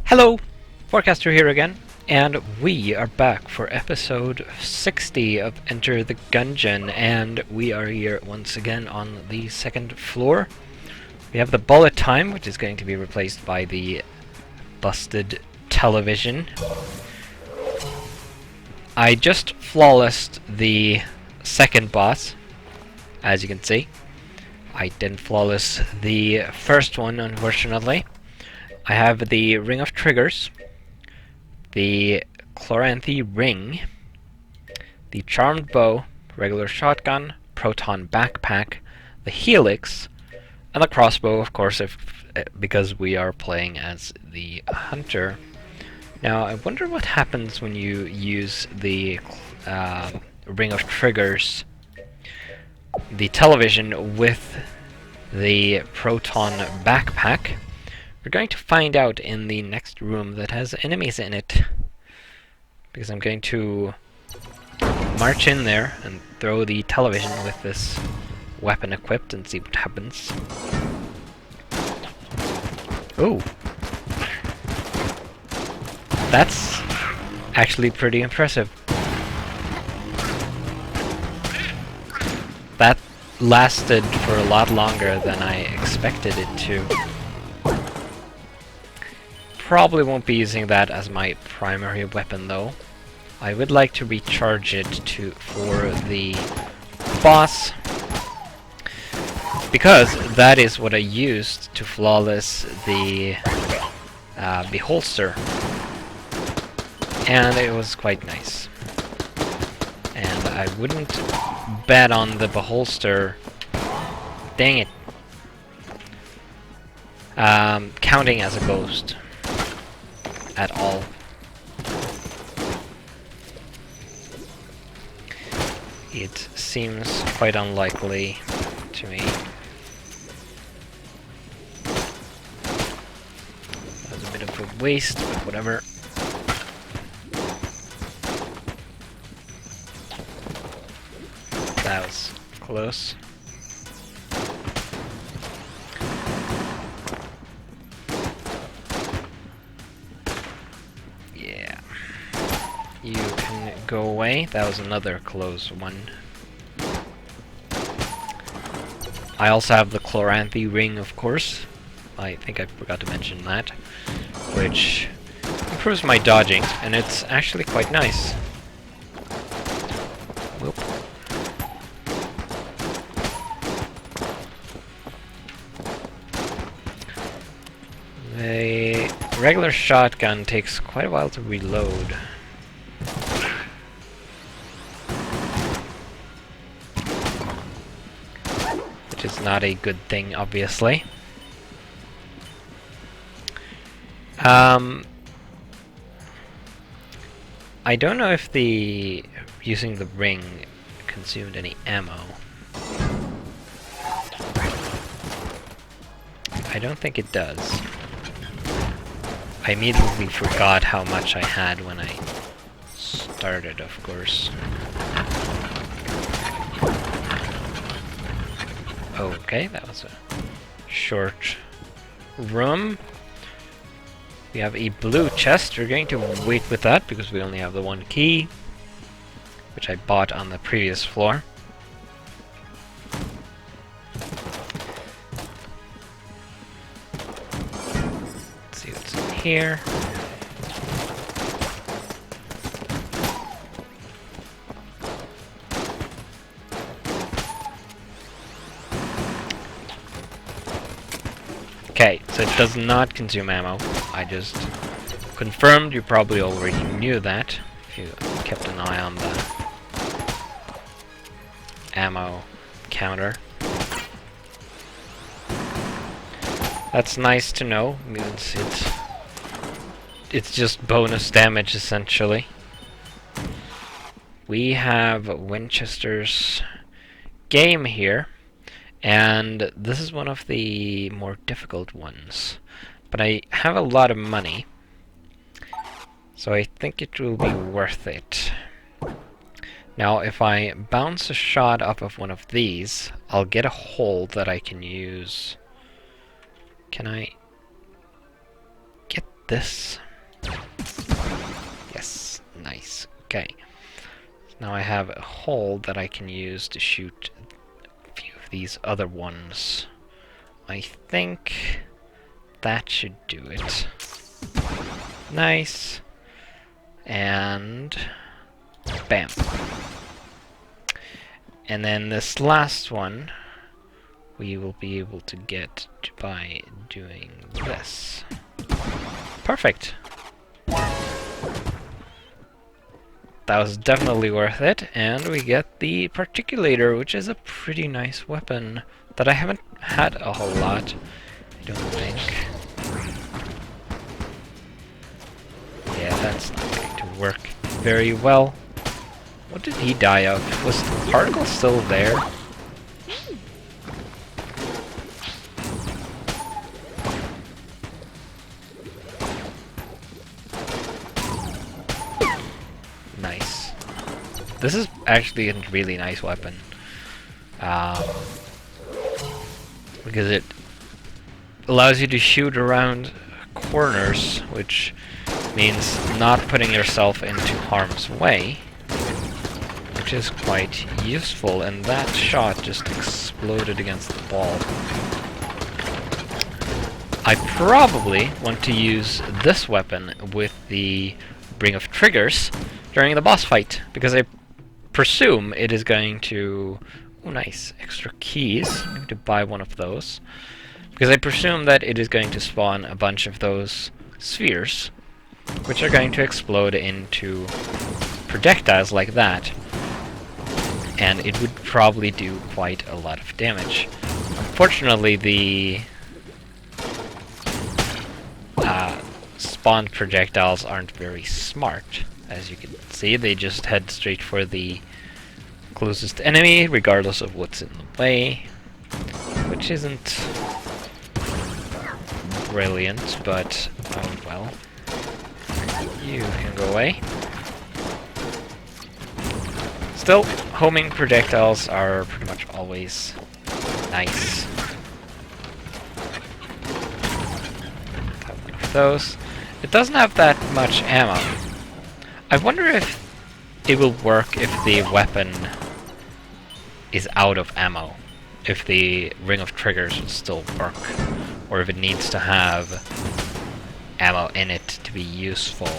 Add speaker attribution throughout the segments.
Speaker 1: Hello, Forecaster here again, and we are back for episode 60 of Enter the Gungeon, and we are here once again on the second floor. We have the bullet time, which is going to be replaced by the busted television. I just flawlessed the second boss, as you can see. I didn't flawless the first one, unfortunately. I have the Ring of Triggers, the Chloranthy Ring, the Charmed Bow, regular shotgun, proton backpack, the Helix, and the crossbow, of course, because we are playing as the hunter. Now, I wonder what happens when you use the Ring of Triggers, the television with the proton backpack. We're going to find out in the next room that has enemies in it, because I'm going to march in there and throw the television with this weapon equipped and see what happens. Ooh. That's actually pretty impressive. That lasted for a lot longer than I expected it to. Probably won't be using that as my primary weapon though. I would like to recharge it for the boss, because that is what I used to flawless the beholster, and it was quite nice. And I wouldn't bet on the beholster, dang it, counting as a ghost at all. It seems quite unlikely to me. That was a bit of a waste, but whatever. That was close. You can go away. That was another close one. I also have the Chloranthy Ring, of course. I think I forgot to mention that. Which improves my dodging, and it's actually quite nice. Whoop. The regular shotgun takes quite a while to reload. Which is not a good thing, obviously. I don't know if using the ring consumed any ammo. I don't think it does. I immediately forgot how much I had when I started, of course. Okay, that was a short room. We have a blue chest. We're going to wait with that because we only have the one key, which I bought on the previous floor. Let's see what's in here. Okay, so it does not consume ammo. I just confirmed. You probably already knew that if you kept an eye on the ammo counter. That's nice to know. Means it's just bonus damage essentially. We have Winchester's game here. And this is one of the more difficult ones. But I have a lot of money, so I think it will be worth it. Now, if I bounce a shot off of one of these, I'll get a hole that I can use. Can I get this. Yes, nice. Okay. Now I have a hole that I can use to shoot a few of these other ones. I think that should do it. Nice. And bam. And then this last one we will be able to get by doing this. Perfect. That was definitely worth it, and we get the Particulator, which is a pretty nice weapon that I haven't had a whole lot, I don't think. Yeah, that's not going to work very well. What did he die of? Was the particle still there? Nice. This is actually a really nice weapon. Because it allows you to shoot around corners, which means not putting yourself into harm's way, which is quite useful, and that shot just exploded against the wall. I probably want to use this weapon with the Ring of Triggers during the boss fight, because I presume it is going to... Oh, nice. Extra keys. I'm going to buy one of those. Because I presume that it is going to spawn a bunch of those spheres, which are going to explode into projectiles like that. And it would probably do quite a lot of damage. Unfortunately, the spawned projectiles aren't very smart. As you can see, they just head straight for the closest enemy, regardless of what's in the way, which isn't brilliant, but oh well. You can go away. Still, homing projectiles are pretty much always nice. Have one of those. It doesn't have that much ammo. I wonder if it will work if the weapon is out of ammo. If the Ring of Triggers will still work. Or if it needs to have ammo in it to be useful.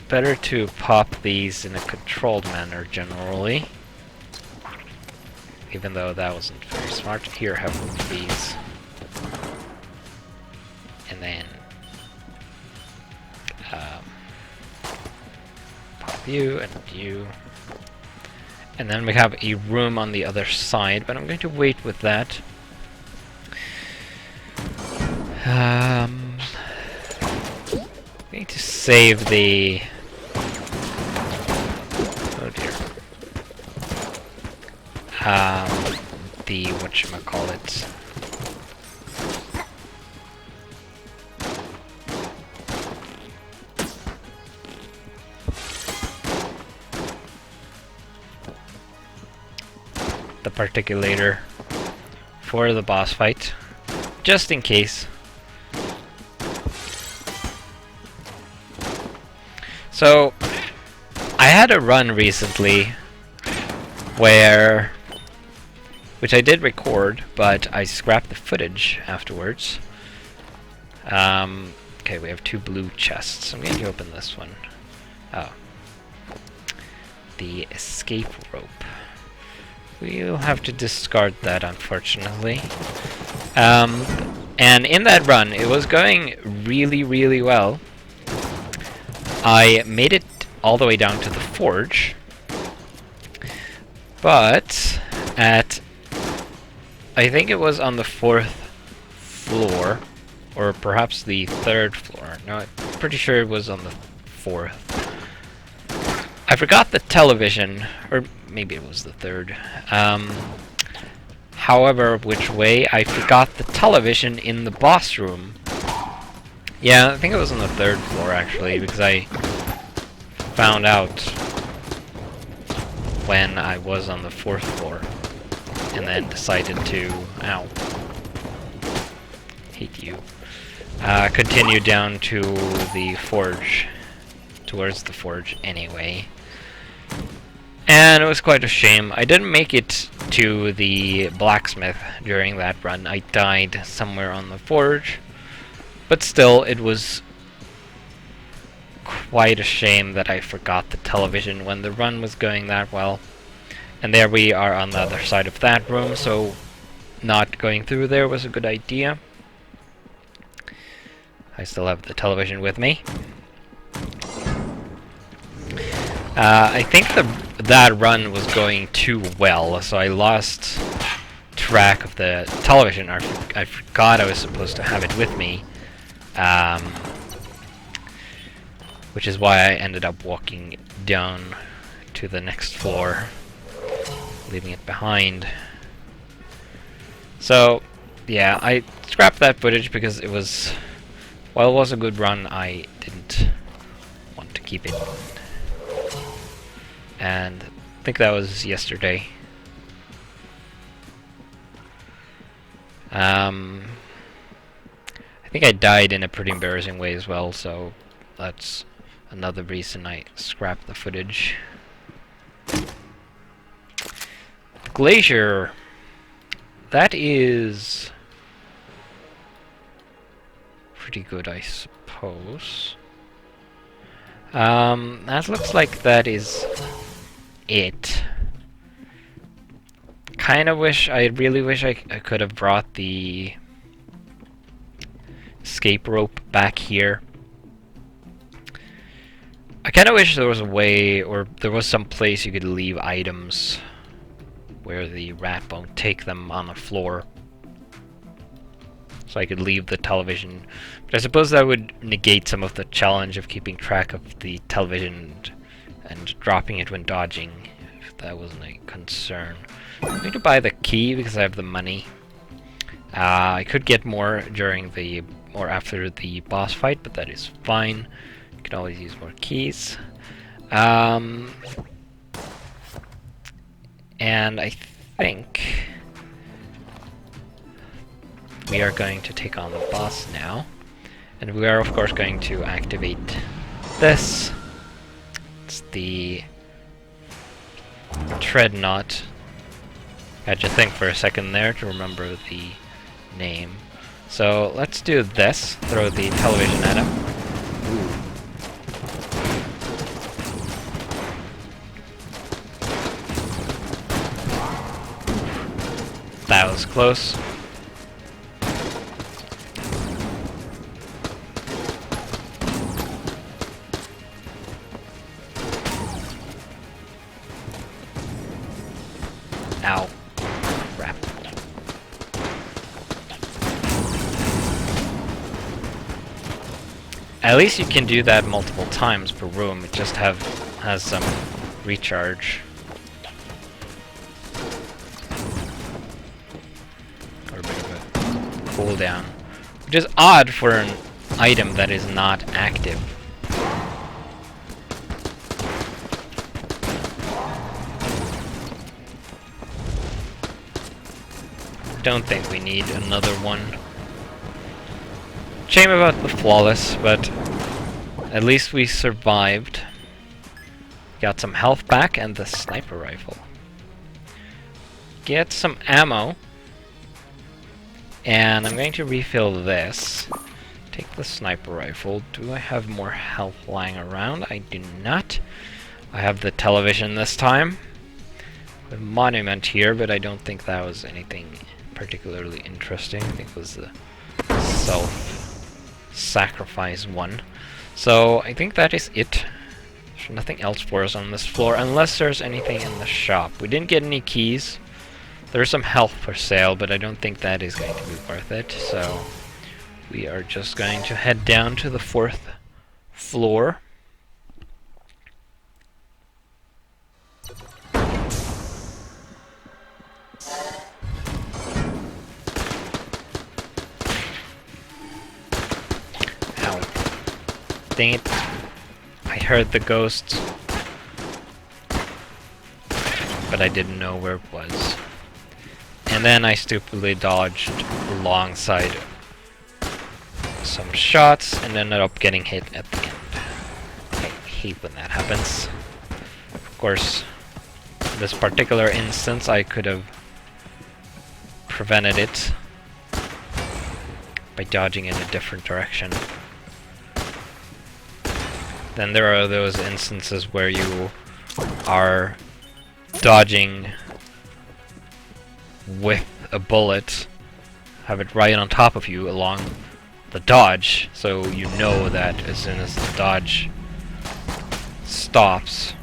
Speaker 1: Better to pop these in a controlled manner generally. Even though that wasn't very smart. Here, have one of these. And then pop you and you. And then we have a room on the other side, but I'm going to wait with that. I'm going to save the... Oh dear. The whatchamacallit. The Particulator for the boss fight, just in case. So, I had a run recently where, which I did record, but I scrapped the footage afterwards. Okay, we have 2 blue chests. I'm going to open this one. Oh. The escape rope. We'll have to discard that, unfortunately. And in that run, it was going really, really well. I made it all the way down to the forge, but at, I think it was on the 4th floor, or perhaps the 3rd floor. No, I'm pretty sure it was on the 4th. I forgot the television, or maybe it was the 3rd. However, which way, I forgot the television in the boss room, Yeah, I think it was on the 3rd floor actually, because I found out when I was on the 4th floor, and then decided to, ow, hate you, continue down to the forge, towards the forge anyway. And it was quite a shame. I didn't make it to the blacksmith during that run. I died somewhere on the forge. But still, it was quite a shame that I forgot the television when the run was going that well. And there we are on the other side of that room, so not going through there was a good idea. I still have the television with me. I think that run was going too well, so I lost track of the television. I forgot I was supposed to have it with me, which is why I ended up walking down to the next floor, leaving it behind. So, yeah, I scrapped that footage because it was, while it was a good run, I didn't want to keep it. And I think that was yesterday. I think I died in a pretty embarrassing way as well, so that's another reason I scrapped the footage. The glacier, that is pretty good, I suppose. That looks like that is it. I really wish I could have brought the escape rope back here. I kind of wish there was a way, or there was some place you could leave items where the rat won't take them on the floor. So I could leave the television. But I suppose that would negate some of the challenge of keeping track of the television and dropping it when dodging, if that wasn't a concern. I'm going to buy the key because I have the money. I could get more during the, or after the boss fight, but that is fine. You can always use more keys. And I think we are going to take on the boss now. And we are of course going to activate this. It's the Treadnought. Had to think for a second there to remember the name. So let's do this. Throw the television at him. Ooh. That was close. Ow. Crap. At least you can do that multiple times per room. It just has some recharge. Or a bit of a cooldown. Which is odd for an item that is not active. Don't think we need another one. Shame about the flawless, but at least we survived. Got some health back and the sniper rifle. Get some ammo. And I'm going to refill this. Take the sniper rifle. Do I have more health lying around? I do not. I have the television this time. A monument here, but I don't think that was anything particularly interesting. I think it was the self-sacrifice one. So I think that is it. There's nothing else for us on this floor, unless there's anything in the shop. We didn't get any keys. There's some health for sale, but I don't think that is going to be worth it. So we are just going to head down to the 4th floor. Ow. Dang it. I heard the ghost, but I didn't know where it was. And then I stupidly dodged alongside some shots and ended up getting hit at the end. I hate when that happens. Of course, in this particular instance, I could have prevented it by dodging in a different direction. Then there are those instances where you are dodging with a bullet, have it right on top of you along the dodge, so you know that as soon as the dodge stops,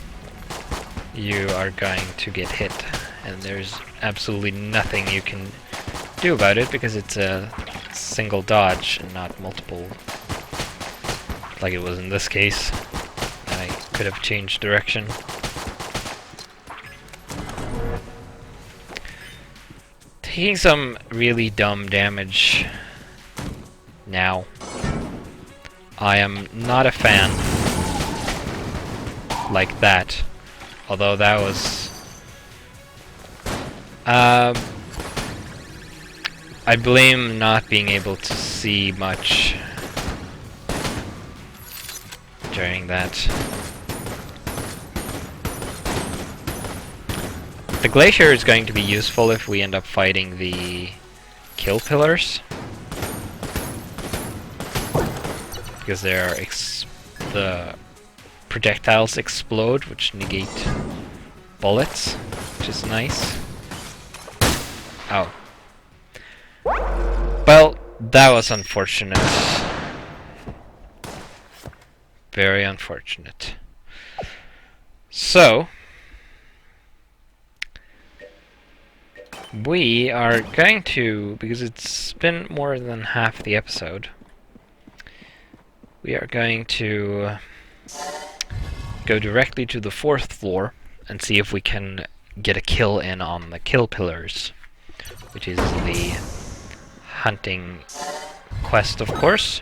Speaker 1: you are going to get hit, and there's absolutely nothing you can do about it because it's a single dodge and not multiple, like it was in this case. I could have changed direction. Taking some really dumb damage now. I am not a fan like that, although that was I blame not being able to see much during that. The glacier is going to be useful if we end up fighting the kill pillars, because the projectiles explode, which negate bullets, which is nice. Oh. Well, that was unfortunate. Very unfortunate. So, we are going to, because it's been more than half the episode, we are going to go directly to the 4th floor and see if we can get a kill in on the kill pillars, which is the hunting quest, of course.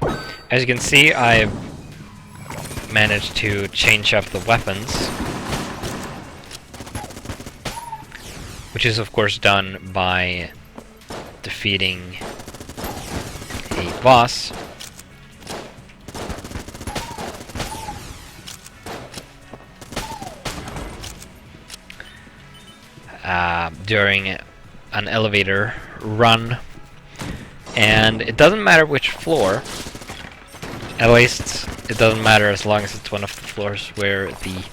Speaker 1: As you can see, I've managed to change up the weapons, which is of course done by defeating a boss. During an elevator run, and it doesn't matter which floor, at least it doesn't matter as long as it's one of the floors where the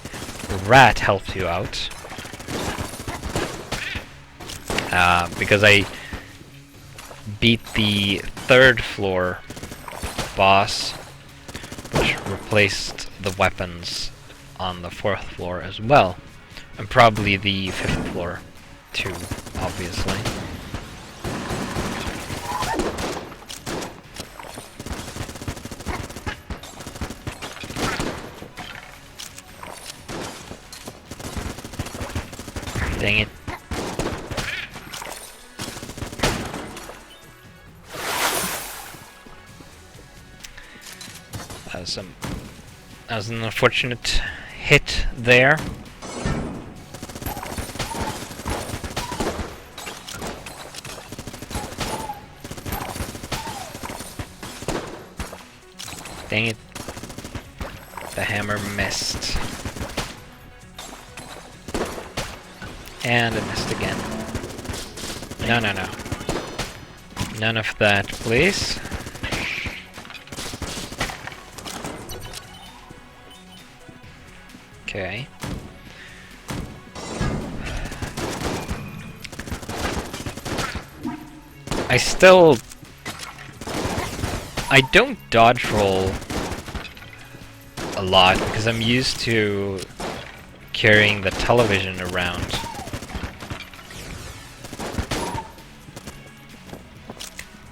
Speaker 1: rat helped you out. Because I beat the 3rd floor boss, which replaced the weapons on the 4th floor as well, and probably the 5th floor too, obviously. Dang it. That was an unfortunate hit there. Dang it. The hammer missed. And it missed again. No, no, no. None of that, please. Okay. I don't dodge roll a lot because I'm used to carrying the television around.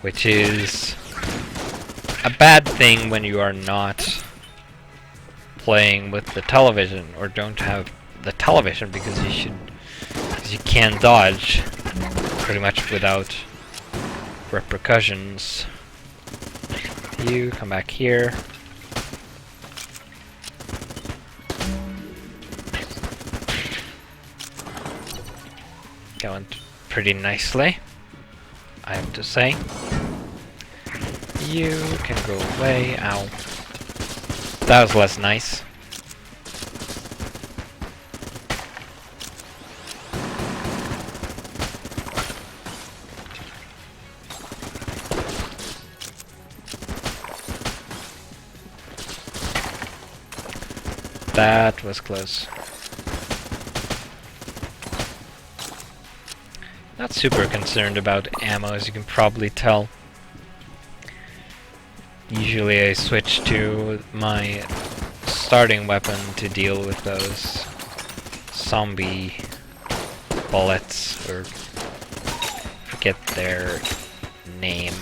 Speaker 1: Which is a bad thing when you are not playing with the television, or don't have the television, because you can dodge pretty much without repercussions. You come back here. going pretty nicely, I have to say. You can go away. Ow. That was less nice. That was close. Not super concerned about ammo, as you can probably tell. Usually I switch to my starting weapon to deal with those zombie bullets, or forget their name.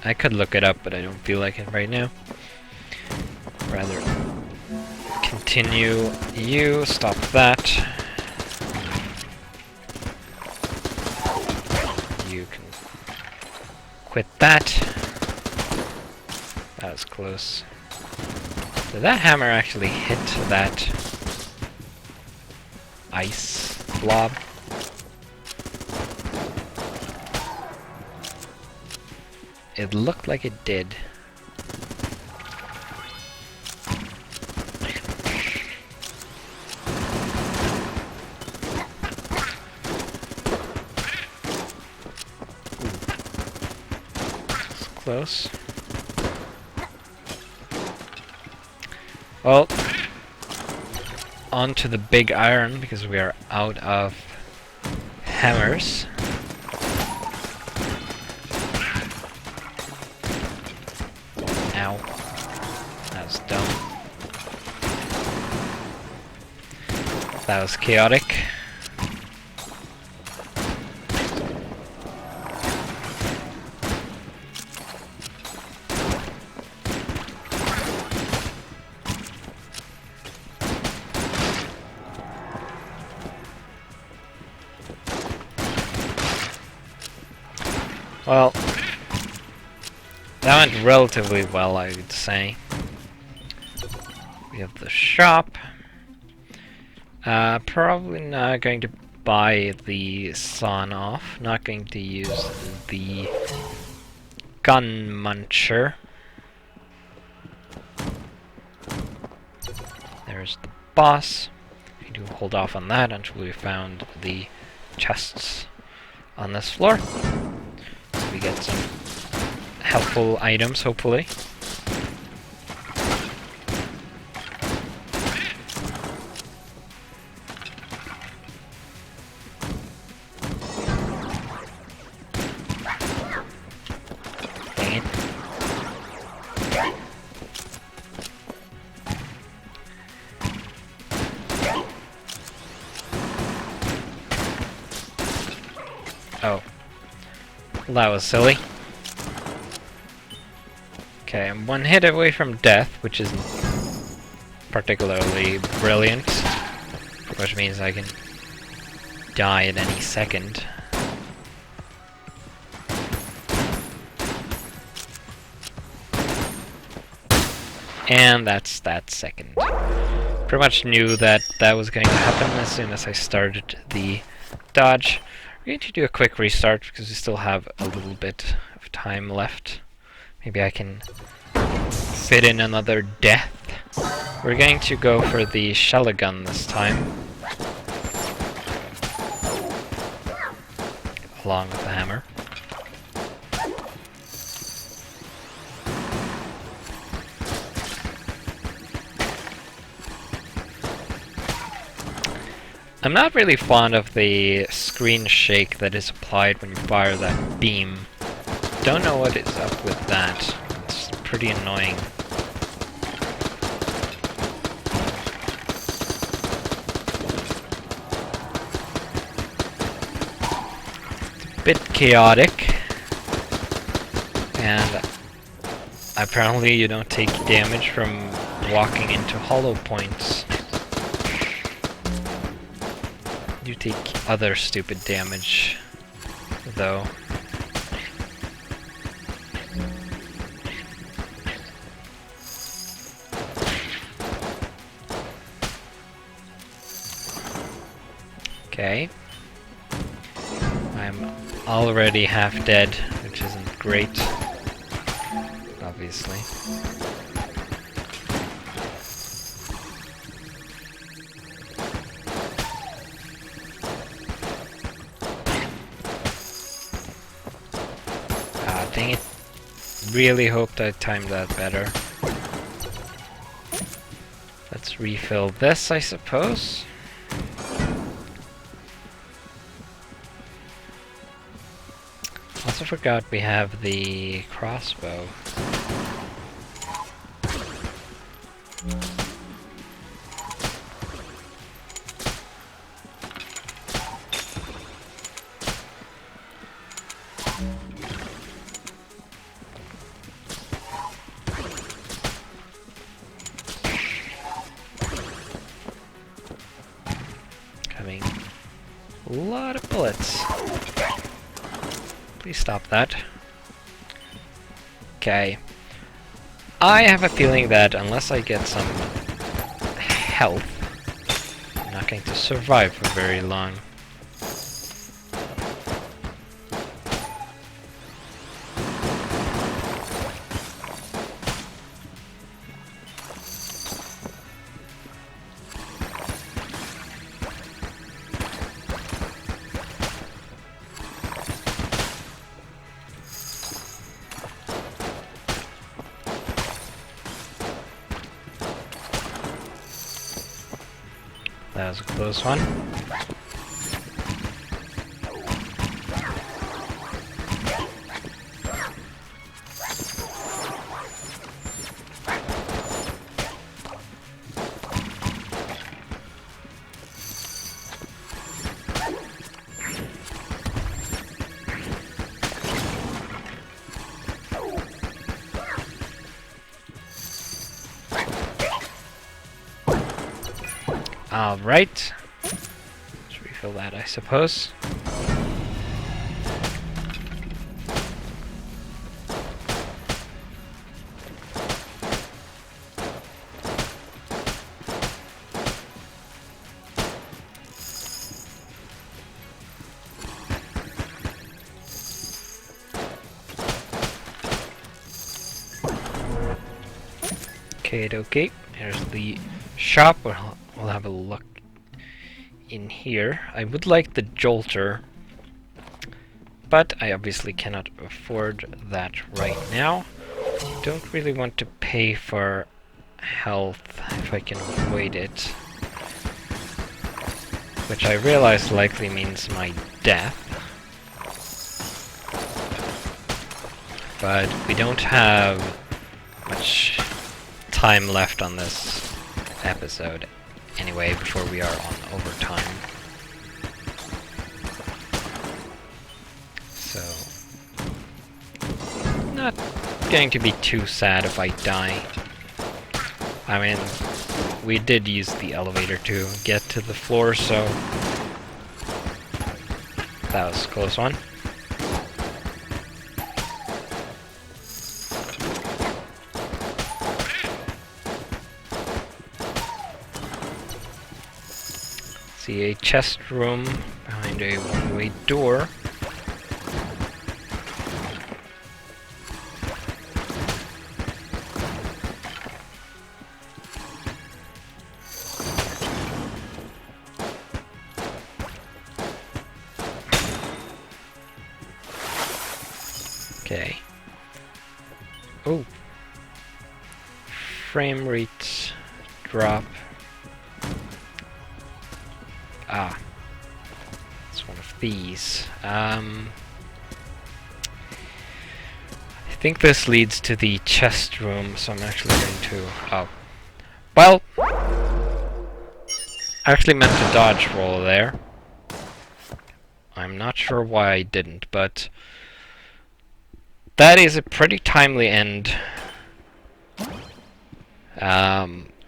Speaker 1: I could look it up, but I don't feel like it right now. Rather continue. You stop that. You can quit that. That was close. Did that hammer actually hit that ice blob? It looked like it did. It's close. Well, on to the big iron, because we are out of hammers. Ow. That was dumb. That was chaotic. Well, that went relatively well, I would say. We have the shop. Probably not going to buy the sawn off. Not going to use the gun muncher. There's the boss. We do hold off on that until we found the chests on this floor. So we get some helpful items, hopefully. Dang it. Oh. Well, that was silly. Okay, I'm one hit away from death, which isn't particularly brilliant, which means I can die at any second. And that's that second. Pretty much knew that that was going to happen as soon as I started the dodge. We're going to do a quick restart because we still have a little bit of time left. Maybe I can fit in another death. We're going to go for the shell gun this time, along with the hammer. I'm not really fond of the screen shake that is applied when you fire that beam. Don't know what is up with that. It's pretty annoying. It's a bit chaotic. And apparently you don't take damage from walking into hollow points. You take other stupid damage, though. Okay. I'm already half dead, which isn't great, obviously. Ah, dang it. Really hoped I timed that better. Let's refill this, I suppose. Also forgot we have the crossbow. Having a lot of bullets. Please stop that. Okay. I have a feeling that unless I get some health, I'm not going to survive for very long. That was a close one. Alright. Let's refill that, I suppose. Okay, here's the shop. We'll have a look in here. I would like the jolter, but I obviously cannot afford that right now. Don't really want to pay for health if I can avoid it, which I realize likely means my death. But we don't have much time left on this episode anyway before we are on overtime. So, not going to be too sad if I die. I mean, we did use the elevator to get to the floor, so that was a close one. See a chest room behind a one-way door. Okay. Oh. Frame rate drop. Ah. It's one of these. I think this leads to the chest room, so I'm actually going to... Oh. Well! I actually meant to dodge roll there. I'm not sure why I didn't, but... that is a pretty timely end.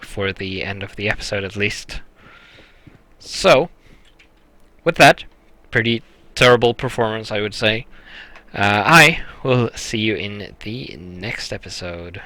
Speaker 1: For the end of the episode, at least. So, with that, pretty terrible performance, I would say. I will see you in the next episode.